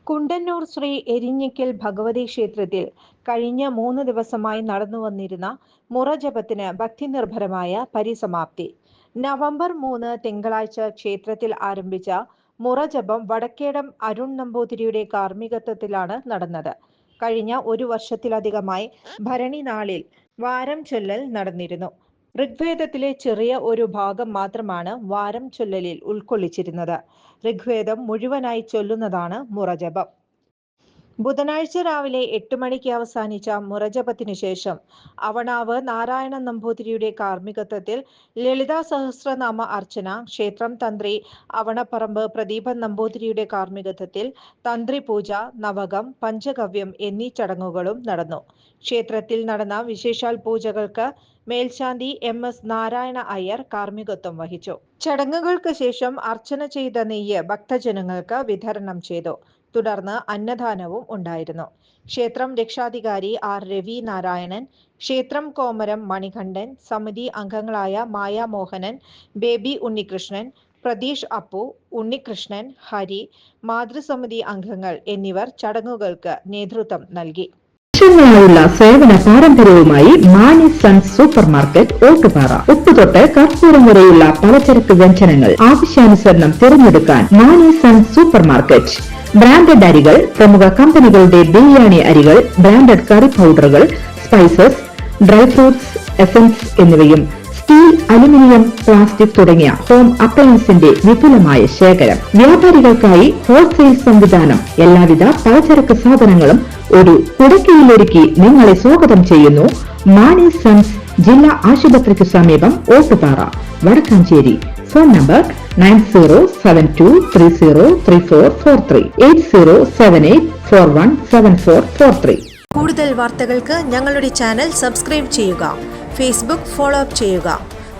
കുണ്ടന്നൂർ ശ്രീ എരിഞ്ഞിക്കൽ ഭഗവതി ക്ഷേത്രത്തിൽ കഴിഞ്ഞ 3 ദിവസമായി നടന്നുവന്നിരുന്ന മുറജപത്തിന് ഭക്തിനിർഭരമായ പരിസമാപ്തി. നവംബർ 3 തിങ്കളാഴ്ച ക്ഷേത്രത്തിൽ ആരംഭിച്ച മുറജപം വടക്കേടം അരുൺ നമ്പൂതിരിയുടെ കാർമ്മികത്വത്തിലാണ് നടന്നത്. കഴിഞ്ഞ 1 വർഷത്തിലധികമായി ഭരണി നാളിൽ വാരം ചൊല്ലൽ നടന്നിരുന്നു. ഋഗ്വേദത്തിലെ ചെറിയ ഒരു ഭാഗം മാത്രമാണ് വാരം ചൊല്ലലിൽ ഉൾക്കൊള്ളിച്ചിരുന്നത്. ഋഗ്വേദം മുഴുവനായി ചൊല്ലുന്നതാണ് മുറജപം. ബുധനാഴ്ച രാവിലെ 8 മണിക്ക് അവസാനിച്ച മുറജപത്തിനു ശേഷം അവണാവ് നാരായണൻ നമ്പൂതിരിയുടെ കാർമ്മികത്വത്തിൽ ലളിതാ സഹസ്രനാമ അർച്ചന, ക്ഷേത്രം തന്ത്രി അവണപ്പറമ്പ് പ്രദീപൻ നമ്പൂതിരിയുടെ കാർമ്മികത്വത്തിൽ തന്ത്രി പൂജ, നവകം, പഞ്ചഗവ്യം എന്നീ ചടങ്ങുകളും നടന്നു. ക്ഷേത്രത്തിൽ നടന്ന വിശേഷാൽ പൂജകൾക്ക് മേൽശാന്തി MS നാരായണ അയ്യർ കാർമ്മികത്വം വഹിച്ചു. ചടങ്ങുകൾക്ക് ശേഷം അർച്ചന ചെയ്ത നെയ്യ് ഭക്തജനങ്ങൾക്ക് വിതരണം ചെയ്തു. തുടർന്ന് അന്നദാനവും ഉണ്ടായിരുന്നു. ക്ഷേത്രം രക്ഷാധികാരി R രവി നാരായണൻ, ക്ഷേത്രം കോമരം മണികണ്ഠൻ, സമിതി അംഗങ്ങളായ മായ മോഹനൻ, ബേബി ഉണ്ണികൃഷ്ണൻ, പ്രതീഷ് അപ്പു, ഉണ്ണികൃഷ്ണൻ, ഹരി, മാതൃസമിതി അംഗങ്ങൾ എന്നിവർ ചടങ്ങുകൾക്ക് നേതൃത്വം നൽകി. വർഷങ്ങളായുള്ള സേവന പാരമ്പര്യവുമായി Mani sons super market Ottupara. ഉപ്പുതൊട്ട് കർപ്പൂരം വരെയുള്ള പലചരക്ക് വ്യഞ്ജനങ്ങൾ ആവശ്യാനുസരണം തിരഞ്ഞെടുക്കാൻ Mani sons super market. Branded അരികൾ, പ്രമുഖ കമ്പനികളുടെ ബിരിയാണി അരികൾ, ബ്രാൻഡഡ് കറി പൗഡറുകൾ, സ്പൈസസ്, ഡ്രൈ ഫ്രൂട്ട്സ്, എസൻസ് എന്നിവയും സ്റ്റീൽ, അലുമിനിയം, പ്ലാസ്റ്റിക് തുടങ്ങിയ ഹോം അപ്ലയൻസിന്റെ വിപുലമായ ശേഖരം. വ്യാപാരികൾക്കായി ഹോൾസെയിൽ സംവിധാനം. എല്ലാവിധ പലചരക്ക് സാധനങ്ങളും ഒരു കുടക്കീഴിലൊരുക്കി നിങ്ങളെ സ്വാഗതം ചെയ്യുന്നു. മാണി സൺസ് ജില്ലാ ആശുപത്രിക്ക് സമീപം ഓട്ടുപാറ, വടക്കാഞ്ചേരി. Phone number 9072303443 8078417443. കൂടുതൽ വാർത്തകൾക്ക് ഞങ്ങളുടെ ചാനൽ സബ്സ്ക്രൈബ് ചെയ്യുക. ഫേസ്ബുക്ക് ഫോളോ അപ്പ് ചെയ്യുക.